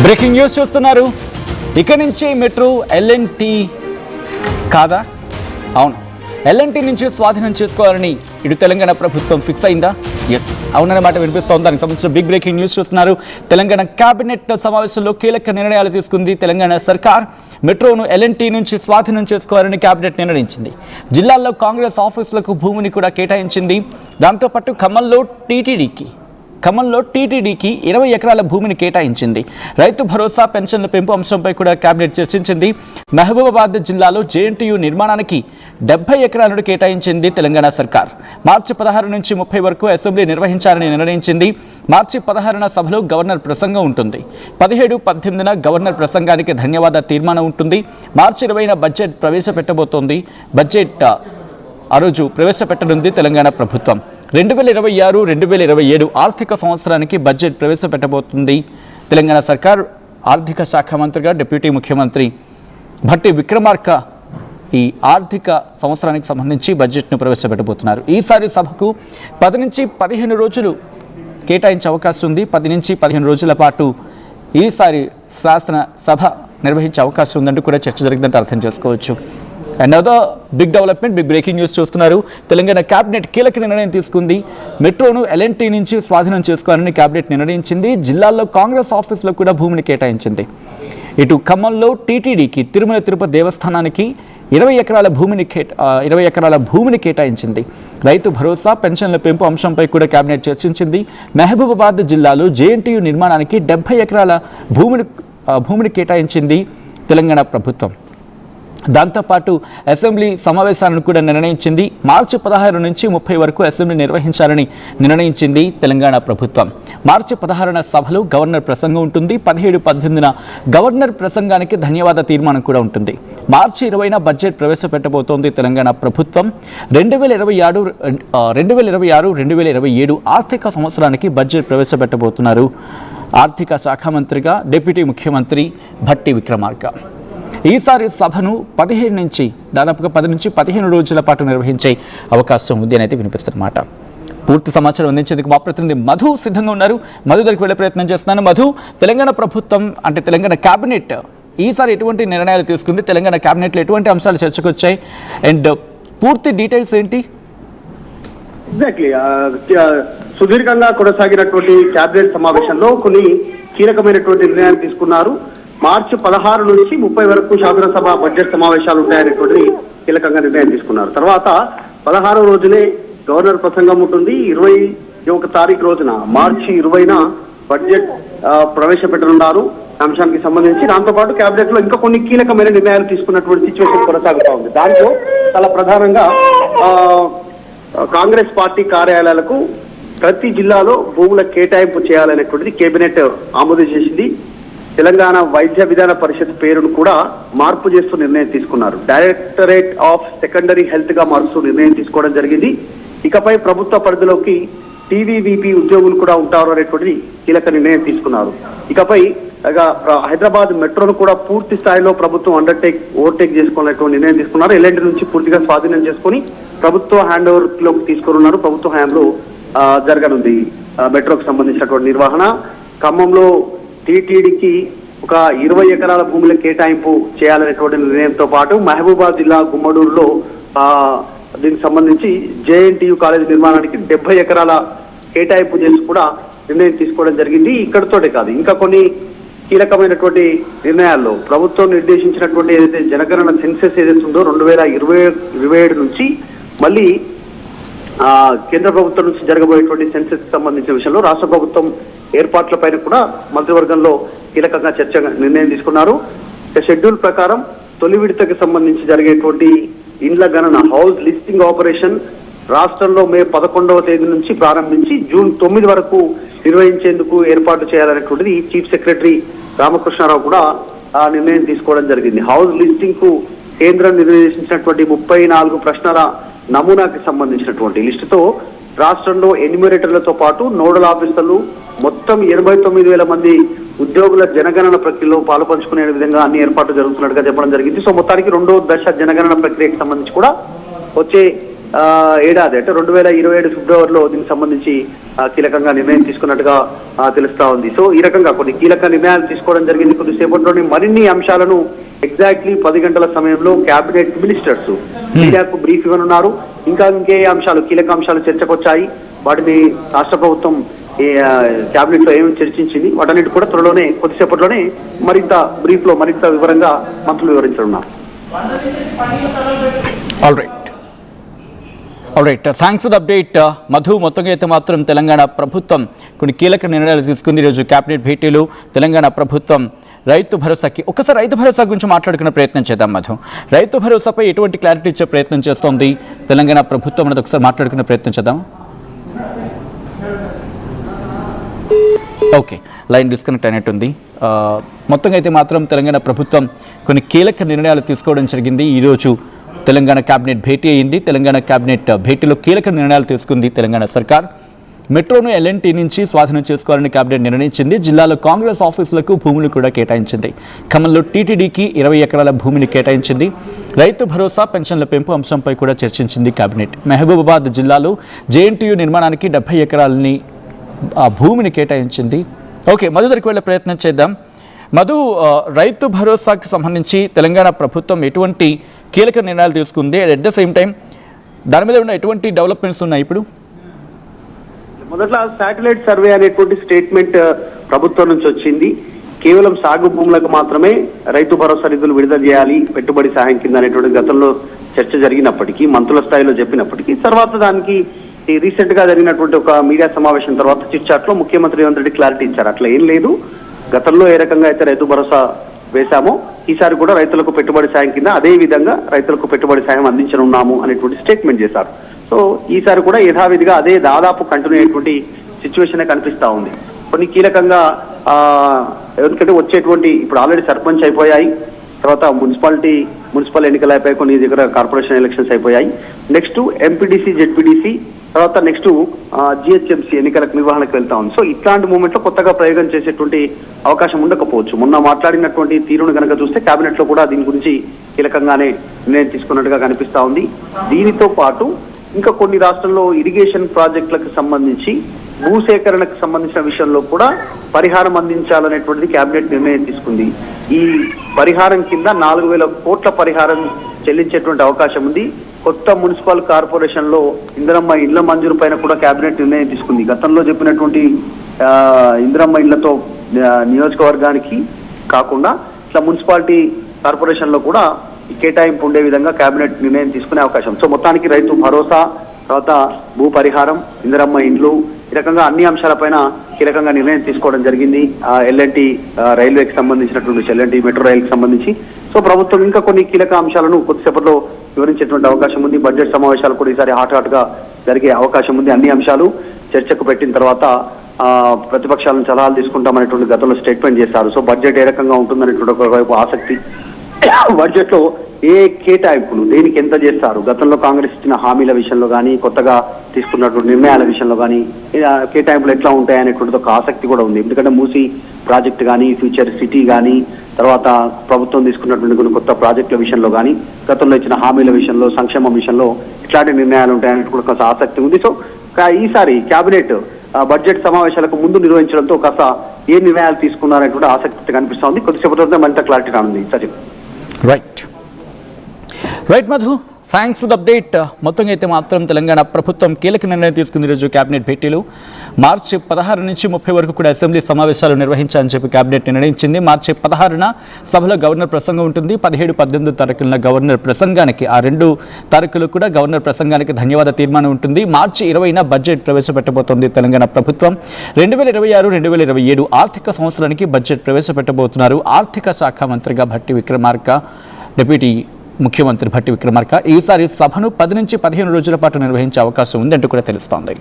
Breaking news చూస్తున్నారు. ఇక నుంచి మెట్రో ఎల్ఎన్టీ కాదా? అవును, ఎల్ఎన్టీ నుంచి స్వాధీనం చేసుకోవాలని ఇటు తెలంగాణ ప్రభుత్వం ఫిక్స్ అయిందా? ఎస్, అవునన్నమాట వినిపిస్తోంది. దానికి సంబంధించిన బిగ్ బ్రేకింగ్ న్యూస్ చూస్తున్నారు. తెలంగాణ కేబినెట్ సమావేశంలో కీలక నిర్ణయాలు తీసుకుంది తెలంగాణ సర్కార్. మెట్రోను ఎల్ఎన్టీ నుంచి స్వాధీనం చేసుకోవాలని కేబినెట్ నిర్ణయించింది. జిల్లాల్లో కాంగ్రెస్ ఆఫీసులకు భూమిని కూడా కేటాయించింది. దాంతోపాటు ఖమ్మంలో టీటీడీకి 20 ఎకరాల భూమిని కేటాయించింది. రైతు భరోసా, పెన్షన్ల పెంపు అంశంపై కూడా కేబినెట్ చర్చించింది. మహబూబాబాద్ జిల్లాలో జేఎన్టీయూ నిర్మాణానికి 70 ఎకరాలను కేటాయించింది తెలంగాణ సర్కార్. మార్చి 16 నుంచి 30 వరకు అసెంబ్లీ నిర్వహించాలని నిర్ణయించింది. మార్చి 16న సభలో గవర్నర్ ప్రసంగం ఉంటుంది. 17, 18న గవర్నర్ ప్రసంగానికి ధన్యవాద తీర్మానం ఉంటుంది. మార్చి 20న బడ్జెట్ ప్రవేశపెట్టబోతోంది. బడ్జెట్ ఆ రోజు ప్రవేశపెట్టనుంది తెలంగాణ ప్రభుత్వం. 2026-2027 ఆర్థిక సంవత్సరానికి బడ్జెట్ ప్రవేశపెట్టబోతుంది తెలంగాణ సర్కార్. ఆర్థిక శాఖ మంత్రిగా డిప్యూటీ ముఖ్యమంత్రి భట్టి విక్రమార్క ఈ ఆర్థిక సంవత్సరానికి సంబంధించి బడ్జెట్ను ప్రవేశపెట్టబోతున్నారు. ఈసారి సభకు 10 నుంచి 15 రోజులు కేటాయించే అవకాశం ఉంది. 10 నుంచి 15 రోజుల పాటు ఈసారి శాసన సభ నిర్వహించే అవకాశం ఉందంటూ కూడా చర్చ జరిగిందంటే అర్థం చేసుకోవచ్చు. Another big development, big breaking news చూస్తున్నారు. తెలంగాణ కేబినెట్ కీలక నిర్ణయం తీసుకుంది. మెట్రోను ఎల్ఎన్టీ నుంచి స్వాధీనం చేసుకోవాలని కేబినెట్ నిర్ణయించింది. జిల్లాల్లో కాంగ్రెస్ ఆఫీసులకు కూడా భూమిని కేటాయించింది. ఇటు ఖమ్మంలో టీటీడీకి, తిరుమల తిరుపతి దేవస్థానానికి 20 ఎకరాల భూమిని కేటాయించింది. రైతు భరోసా, పెన్షన్ల పెంపు అంశంపై కూడా కేబినెట్ చర్చించింది. మహబూబాబాద్ జిల్లాలో జేఎన్టీయూ నిర్మాణానికి 70 ఎకరాల భూమిని కేటాయించింది తెలంగాణ ప్రభుత్వం. దాంతోపాటు అసెంబ్లీ సమావేశాలను కూడా నిర్ణయించింది. మార్చి 16 నుంచి 30 వరకు అసెంబ్లీ నిర్వహించాలని నిర్ణయించింది తెలంగాణ ప్రభుత్వం. మార్చి 16న సభలో గవర్నర్ ప్రసంగం ఉంటుంది. 17, 18న గవర్నర్ ప్రసంగానికి ధన్యవాద తీర్మానం కూడా ఉంటుంది. మార్చి 20న బడ్జెట్ ప్రవేశపెట్టబోతోంది తెలంగాణ ప్రభుత్వం. 2026-2027 ఆర్థిక సంవత్సరానికి బడ్జెట్ ప్రవేశపెట్టబోతున్నారు ఆర్థిక శాఖ మంత్రిగా డిప్యూటీ ముఖ్యమంత్రి భట్టి విక్రమార్క. ఈసారి సభను 10 నుంచి 15 రోజుల పాటు నిర్వహించే అవకాశం ఉంది అనేది వినిపిస్తున్నమాట. పూర్తి సమాచారం అందించేందుకు మా ప్రతినిధి మధు సిద్ధంగా ఉన్నారు. మధు దగ్గరికి వెళ్ళే ప్రయత్నం చేస్తున్నాను. మధు, తెలంగాణ ప్రభుత్వం అంటే తెలంగాణ కేబినెట్ ఈసారి ఎటువంటి నిర్ణయాలు తీసుకుంది? తెలంగాణ కేబినెట్లో ఎటువంటి అంశాలు చర్చకు వచ్చాయి? అండ్ పూర్తి డీటెయిల్స్ ఏంటి? ఎగ్జాక్ట్లీ సుదీర్ఘంగా కొనసాగినటువంటి కేబినెట్ సమావేశంలో కొన్ని కీలకమైనటువంటి నిర్ణయాలు తీసుకున్నారు. మార్చి 16 నుంచి 30 వరకు శాసనసభ బడ్జెట్ సమావేశాలు ఉంటాయనేటువంటి కీలకంగా నిర్ణయం తీసుకున్నారు. తర్వాత 16వ రోజునే గవర్నర్ ప్రసంగం ఉంటుంది. 21 తారీఖు రోజున మార్చి 20న బడ్జెట్ ప్రవేశపెట్టనున్నారు అంశానికి సంబంధించి. దాంతోపాటు కేబినెట్ లో ఇంకా కొన్ని కీలకమైన నిర్ణయాలు తీసుకున్నటువంటి సిచ్యువేషన్ కొనసాగుతా ఉంది. దాంట్లో చాలా ప్రధానంగా కాంగ్రెస్ పార్టీ కార్యాలయాలకు ప్రతి జిల్లాలో భూముల కేటాయింపు చేయాలనేటువంటిది కేబినెట్ ఆమోదం చేసింది. తెలంగాణ వైద్య విధాన పరిషత్ పేరును కూడా మార్పు చేస్తూ నిర్ణయం తీసుకున్నారు. డైరెక్టరేట్ ఆఫ్ సెకండరీ హెల్త్ గా మారుస్తూ నిర్ణయం తీసుకోవడం జరిగింది. ఇకపై ప్రభుత్వ పరిధిలోకి టీవీవీపీ ఉద్యోగులు కూడా ఉంటారు అనేటువంటి కీలక నిర్ణయం తీసుకున్నారు. ఇకపై హైదరాబాద్ మెట్రోను కూడా పూర్తి స్థాయిలో ప్రభుత్వం ఓవర్టేక్ చేసుకోవాలనేటువంటి నిర్ణయం తీసుకున్నారు. ఎల్ఎన్టీ నుంచి పూర్తిగా స్వాధీనం చేసుకుని ప్రభుత్వ హ్యాండ్ ఓవర్ లోకి తీసుకున్నారు. ప్రభుత్వ హయాంలో జరగనుంది మెట్రోకు సంబంధించినటువంటి నిర్వహణ. ఖమ్మంలో టీటీడీకి ఒక 20 ఎకరాల భూముల కేటాయింపు చేయాలనేటువంటి నిర్ణయంతో పాటు మహబూబాబాద్ జిల్లా గుమ్మడూరులో దీనికి సంబంధించి జేఎన్టీయూ కాలేజీ నిర్మాణానికి 70 ఎకరాల కేటాయింపు చేసి కూడా నిర్ణయం తీసుకోవడం జరిగింది. ఇక్కడితోటే కాదు, ఇంకా కొన్ని కీలకమైనటువంటి నిర్ణయాల్లో ప్రభుత్వం నిర్దేశించినటువంటి ఏదైతే జనగణన సెన్సెస్ ఏదైతే ఉందో 2027 నుంచి మళ్ళీ కేంద్ర ప్రభుత్వం నుంచి జరగబోయేటువంటి సెన్సెస్ సంబంధించిన విషయంలో రాష్ట్ర ప్రభుత్వం ఏర్పాట్లపైన కూడా మంత్రివర్గంలో కీలకంగా నిర్ణయం తీసుకున్నారు. షెడ్యూల్ ప్రకారం తొలి విడతకి సంబంధించి జరిగేటువంటి ఇండ్ల గణన హౌస్ లిస్టింగ్ ఆపరేషన్ రాష్ట్రంలో మే 11వ తేదీ నుంచి ప్రారంభించి జూన్ 9 వరకు నిర్వహించేందుకు ఏర్పాటు చేయాలనేటువంటిది చీఫ్ సెక్రటరీ రామకృష్ణారావు కూడా నిర్ణయం తీసుకోవడం జరిగింది. హౌస్ లిస్టింగ్ కు కేంద్రం నిర్దేశించినటువంటి 34 ప్రశ్నల నమూనాకి సంబంధించినటువంటి లిస్టుతో రాష్ట్రంలో ఎన్యూమరేటర్లతో పాటు నోడల్ ఆఫీసర్లు మొత్తం 89,000 మంది ఉద్యోగుల జనగణన ప్రక్రియలో పాలుపంచుకునే విధంగా అన్ని ఏర్పాట్లు జరుగుతున్నట్టుగా చెప్పడం జరిగింది. సో మొత్తానికి 2వ దశ జనగణన ప్రక్రియకు సంబంధించి కూడా వచ్చే ఏడాది అంటే 2027 ఫిబ్రవరిలో దీనికి సంబంధించి కీలకంగా నిర్ణయం తీసుకున్నట్టుగా తెలుస్తా ఉంది. సో ఈ రకంగా కొన్ని కీలక నిర్ణయాలు తీసుకోవడం జరిగింది. కొద్దిసేపట్లోనే మరిన్ని అంశాలను ఎగ్జాక్ట్లీ 10 గంటల సమయంలో కేబినెట్ మినిస్టర్స్ మీడియాకు బ్రీఫ్ ఇవ్వనున్నారు. ఇంకే అంశాలు కీలక అంశాలు చర్చకు వచ్చాయి, వాటిని రాష్ట్ర ప్రభుత్వం క్యాబినెట్ లో ఏమి చర్చించింది, వాటన్నిటి కూడా త్వరలోనే కొద్దిసేపట్లోనే మరింత బ్రీఫ్ లో మరింత వివరంగా మంత్రులు వివరించనున్నారు. Alright, thanks for the update Madhu. మొత్తంగా అయితే మాత్రం తెలంగాణ ప్రభుత్వం కొన్ని కీలక నిర్ణయాలు తీసుకుంది. ఈరోజు కేబినెట్ భేటీలు తెలంగాణ ప్రభుత్వం రైతు భరోసాకి ఒకసారి రైతు భరోసా గురించి మాట్లాడుకునే ప్రయత్నం చేద్దాం మధు. రైతు భరోసాపై ఎటువంటి క్లారిటీ ఇచ్చే ప్రయత్నం చేస్తోంది తెలంగాణ ప్రభుత్వం అనేది ఒకసారి మాట్లాడుకునే ప్రయత్నం చేద్దాం. ఓకే, లైన్ డిస్కనెక్ట్ అయినట్టుంది. మొత్తంగా అయితే మాత్రం తెలంగాణ ప్రభుత్వం కొన్ని కీలక నిర్ణయాలు తీసుకోవడం జరిగింది. ఈరోజు తెలంగాణ కేబినెట్ భేటీ అయింది. తెలంగాణ కేబినెట్ భేటీలో కీలక నిర్ణయాలు తీసుకుంది తెలంగాణ సర్కార్. మెట్రోను ఎల్ఎన్టీ నుంచి స్వాధీనం చేసుకోవాలని కేబినెట్ నిర్ణయించింది. జిల్లాలో కాంగ్రెస్ ఆఫీసులకు భూములు కూడా కేటాయించింది. ఖమ్మంలో టీటీడీకి 20 ఎకరాల భూమిని కేటాయించింది. రైతు భరోసా, పెన్షన్ల పెంపు అంశంపై కూడా చర్చించింది కేబినెట్. మహబూబాబాద్ జిల్లాలో జేఎన్టీయూ నిర్మాణానికి 70 ఎకరాలని భూమిని కేటాయించింది. ఓకే, మధు దగ్గరికి వెళ్ళే ప్రయత్నం చేద్దాం. మధు, రైతు భరోసాకి సంబంధించి తెలంగాణ ప్రభుత్వం ఎటువంటి కీలక నిర్ణయాలు తీసుకుంది, అట్ ద సేమ్ టైం దాని మీద ఉన్న ఎటువంటి డెవలప్మెంట్స్ ఉన్నాయి ఇప్పుడు? మొదట్లో శాటిలైట్ సర్వే అనేటువంటి స్టేట్మెంట్ ప్రభుత్వం నుంచి వచ్చింది. కేవలం సాగు భూములకు మాత్రమే రైతు భరోసా నిధులు విడుదల చేయాలి పెట్టుబడి సహాయం కింద అనేటువంటి గతంలో చర్చ జరిగినప్పటికీ, మంత్రుల స్థాయిలో చెప్పినప్పటికీ, తర్వాత దానికి రీసెంట్ గా జరిగినటువంటి ఒక మీడియా సమావేశం తర్వాత చిట్ చాట్ లో ముఖ్యమంత్రి రేవంత్ రెడ్డి క్లారిటీ ఇచ్చారు. అట్లా ఏం లేదు, గతంలో ఏ రకంగా అయితే రైతు భరోసా వేశామో ఈసారి కూడా రైతులకు పెట్టుబడి సాయం కింద అదే విధంగా రైతులకు పెట్టుబడి సాయం అందించనున్నాము అనేటువంటి స్టేట్మెంట్ చేశారు. సో ఈసారి కూడా యథావిధిగా అదే దాదాపు కంటిన్యూ అయ్యేటువంటి సిచ్యువేషన్ కనిపిస్తా ఉంది. కొన్ని కీలకంగా ఎందుకంటే వచ్చేటువంటి ఇప్పుడు ఆల్రెడీ సర్పంచ్ అయిపోయాయి, తర్వాత మున్సిపల్ ఎన్నికలు అయిపోయాయి, కొన్ని దగ్గర కార్పొరేషన్ ఎలక్షన్స్ అయిపోయాయి. నెక్స్ట్ ఎంపీడీసీ, జెడ్పీడీసీ, తర్వాత నెక్స్ట్ జిహెచ్ఎంసీ ఎన్నికలకు నిర్వహణకు వెళ్తా ఉంది. సో ఇట్లాంటి మూమెంట్ లో కొత్తగా ప్రయోగం చేసేటువంటి అవకాశం ఉండకపోవచ్చు. మొన్న మాట్లాడినటువంటి తీరును కనుక చూస్తే కేబినెట్ లో కూడా దీని గురించి కీలకంగానే నిర్ణయం తీసుకున్నట్టుగా కనిపిస్తా ఉంది. దీనితో పాటు ఇంకా కొన్ని రాష్ట్రాల్లో ఇరిగేషన్ ప్రాజెక్టులకు సంబంధించి భూసేకరణకు సంబంధించిన విషయంలో కూడా పరిహారం అందించాలనేటువంటిది కేబినెట్ నిర్ణయం తీసుకుంది. ఈ పరిహారం కింద 4,000 కోట్ల పరిహారం చెల్లించేటువంటి అవకాశం ఉంది. కొత్త మున్సిపల్ కార్పొరేషన్ లో ఇందిరమ్మ ఇళ్ల మంజూరు పైన కూడా కేబినెట్ నిర్ణయం తీసుకుంది. గతంలో చెప్పినటువంటి ఇందిరమ్మ ఇళ్లతో నియోజకవర్గానికి కాకుండా ఇట్లా మున్సిపాలిటీ కార్పొరేషన్ లో కూడా కేటాయింపు ఉండే విధంగా కేబినెట్ నిర్ణయం తీసుకునే అవకాశం. సో మొత్తానికి రైతు భరోసా, తర్వాత భూ పరిహారం, ఇందిరమ్మ ఇండ్లు, ఈ రకంగా అన్ని అంశాలపైన కీలకంగా నిర్ణయం తీసుకోవడం జరిగింది. ఎల్ఎన్టీ రైల్వేకి సంబంధించినటువంటి ఎల్ఎన్టీ మెట్రో రైలుకి సంబంధించి. సో ప్రభుత్వం ఇంకా కొన్ని కీలక అంశాలను కొద్దిసేపట్లో వివరించేటువంటి అవకాశం ఉంది. బడ్జెట్ సమావేశాలు కూడా ఈసారి హాట్ గా జరిగే అవకాశం ఉంది. అన్ని అంశాలు చర్చకు పెట్టిన తర్వాత ప్రతిపక్షాలను సలహాలు తీసుకుంటామనేటువంటి గతంలో స్టేట్మెంట్ చేశారు. సో బడ్జెట్ ఏ రకంగా ఉంటుందనేటువంటి ఒకవైపు ఆసక్తి, బడ్జెట్ లో ఏ కేటాయింపులు దేనికి ఎంత చేస్తారు, గతంలో కాంగ్రెస్ ఇచ్చిన హామీల విషయంలో కానీ కొత్తగా తీసుకున్నటువంటి నిర్ణయాల విషయంలో కానీ కేటాయింపులు ఎట్లా ఉంటాయనేటువంటిది ఒక ఆసక్తి కూడా ఉంది. ఎందుకంటే మూసీ ప్రాజెక్ట్ కానీ, ఫ్యూచర్ సిటీ కానీ, తర్వాత ప్రభుత్వం తీసుకున్నటువంటి కొన్ని కొత్త ప్రాజెక్టుల విషయంలో కానీ, గతంలో ఇచ్చిన హామీల విషయంలో, సంక్షేమం విషయంలో ఇట్లాంటి నిర్ణయాలు ఉంటాయనే కూడా కొంత ఆసక్తి ఉంది. సో ఈసారి కేబినెట్ బడ్జెట్ సమావేశాలకు ముందు నిర్వహించడంతో కాస్త ఏ నిర్ణయాలు తీసుకున్నారనే కూడా ఆసక్తి కనిపిస్తా ఉంది. కొద్దిసేపటి మరింత క్లారిటీ రానుంది. Sachin. Right Madhu, thanks for the update. మొత్తంగా అయితే మాత్రం తెలంగాణ ప్రభుత్వం కీలక నిర్ణయం తీసుకుంది. ఈరోజు కేబినెట్ భేటీలు మార్చి 16 నుంచి 30 వరకు కూడా అసెంబ్లీ సమావేశాలు నిర్వహించాలని చెప్పి కేబినెట్ నిర్ణయించింది. మార్చి 16న సభలో గవర్నర్ ప్రసంగం ఉంటుంది. 17, 18 తారీఖున గవర్నర్ ప్రసంగానికి, ఆ 2 తారీఖులు కూడా గవర్నర్ ప్రసంగానికి ధన్యవాద తీర్మానం ఉంటుంది. మార్చి 20న బడ్జెట్ ప్రవేశపెట్టబోతోంది తెలంగాణ ప్రభుత్వం. 2026-2027 ఆర్థిక సంవత్సరానికి బడ్జెట్ ప్రవేశపెట్టబోతున్నారు. ఆర్థిక శాఖ మంత్రిగా భట్టి విక్రమార్క, డిప్యూటీ ముఖ్యమంత్రి భట్టి విక్రమార్క ఈసారి సభను 10 నుంచి 15 రోజుల పాటు నిర్వహించే అవకాశం ఉందంటూ కూడా తెలుస్తోంది.